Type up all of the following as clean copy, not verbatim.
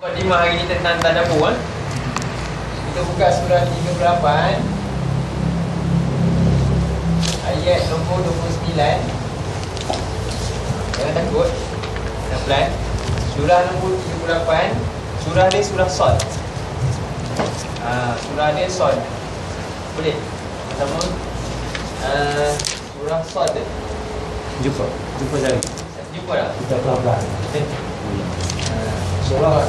Mukadimah hari ni tentang tadabbur. Kita buka surah 38 ayat nombor 29. Jangan takut, pelan-pelan. Surah nombor 38. Surah ni surah Sad. Surah ni Sad. Boleh? Pertama surah Sad. Jumpa jari. Jumpa tak? Kita pelan-pelan. Surah apa?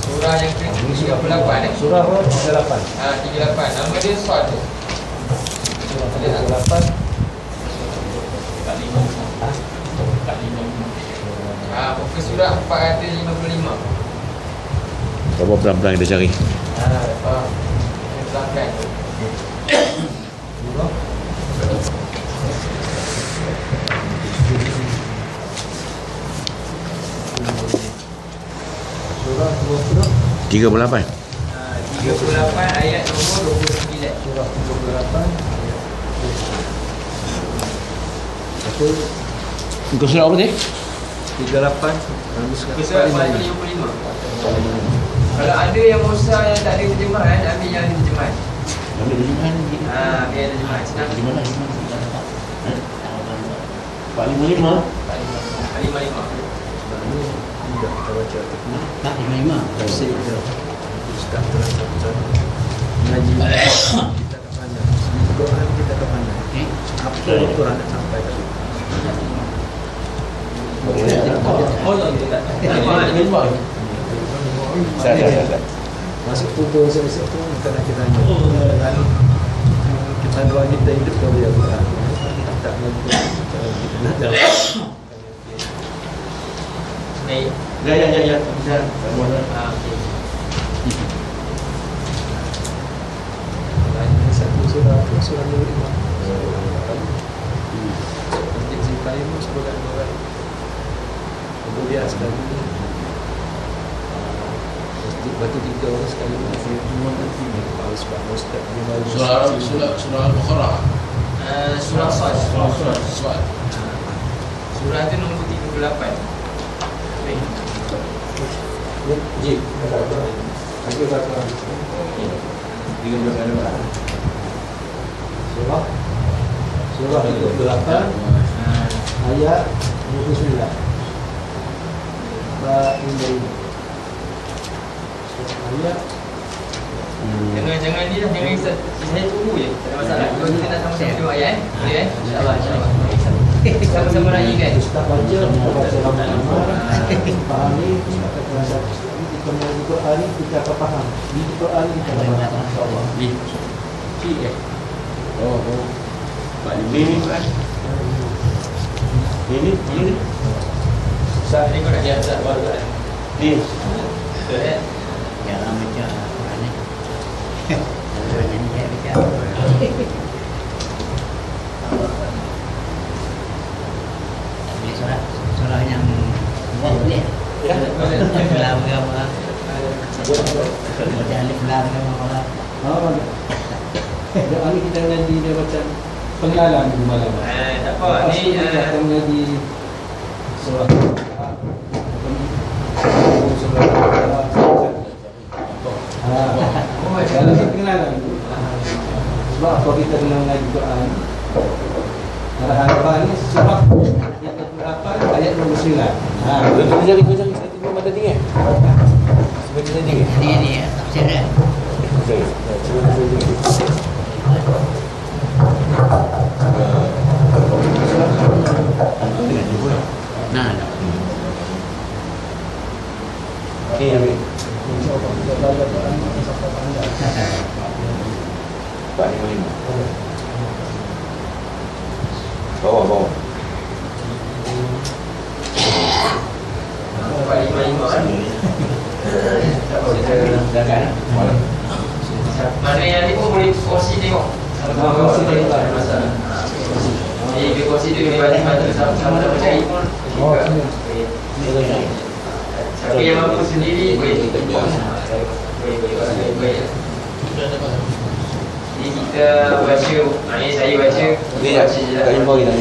Surah yang ke-38 Surah apa? 38. 38. Nama dia Sad. Surah 38. Muka surah 455. Coba pelan-pelan kita cari. Pelan-pelan. Surah 38. 38 ayat nombor 29. Surah 38 Satu Muka surah apa tadi? 38 Surah 455. Kalau ada yang Musa yang tak ada terjemahan, ambil yang ada terjemahan. Ambil terjemahan. Ambil yang ada terjemahan. Senang. Di mana? 455. 455. Tidak kita baca teknik. Tak 55. Tafsir dia Ustaz terang ngaji kita tak pandai. Quran kita tak pandai. Apa yang Quran nak sampaikan? Saya. Masuk tubuh esok tu kita nak kita tanya. Kita doa kita hidup kalau dia Quran. Tak lagi kita nak jawab. Baik. Ya. Bisa. Okey. Satu surah Nur Imam. Masjid Zulkarnain sebagai orang. Kemudian sekali ini masjid Batu Tiga orang sekali ini semua nanti kalau sebab Ustaz Surah Al-Baqarah. Surah Sad. Surah. Surah tu nombor 38. Baik. Ji, aku tak tahu. Surah 38 ayat 29. Ayat Jangan ni lah, jangan saya tunggu je. Tak ada masalah. Kalau kita nak sama-sama tengok ayat boleh InsyaAllah. Sama-sama nyanyikan. Ustaz baca lama-lama, fahami, kita terasa kita mengaji Quran ni kita akan faham. Di Quran kita akan faham insya-Allah. Ini kan. Ini. Ustaz ni kau nak dia Ustaz baru kan. Ni. Jangan baca Quran ni. Jangan baca. Surah yang buat ni. Ya. Lam gambar. Baca alif lam gambar. Doa ni kita ngaji dia macam pengenalan di malam. Tak apa. Ni kita akan mengaji surah kalau ni pengenalan sebab apa kita kena mengaji Quran harapan ni surah yang ke-8 ayat nombor 9 Kita cari satu mata tinggi. Sebaca tinggi. Ni tafsir dia. Okey. Nah. Okey, ambil. insyaAllah kita belajar Quran sampai pandai 455. Bawah. 455. Mana yang ni pun boleh kongsi tengok. Kongsi tengok. Tak ada masalah. Dia kongsi dia bantu sama-sama cari pun. Siapa yang mampu sendiri boleh. Boleh. Jadi kita baca, ni saya baca. Ni kat bawah kita.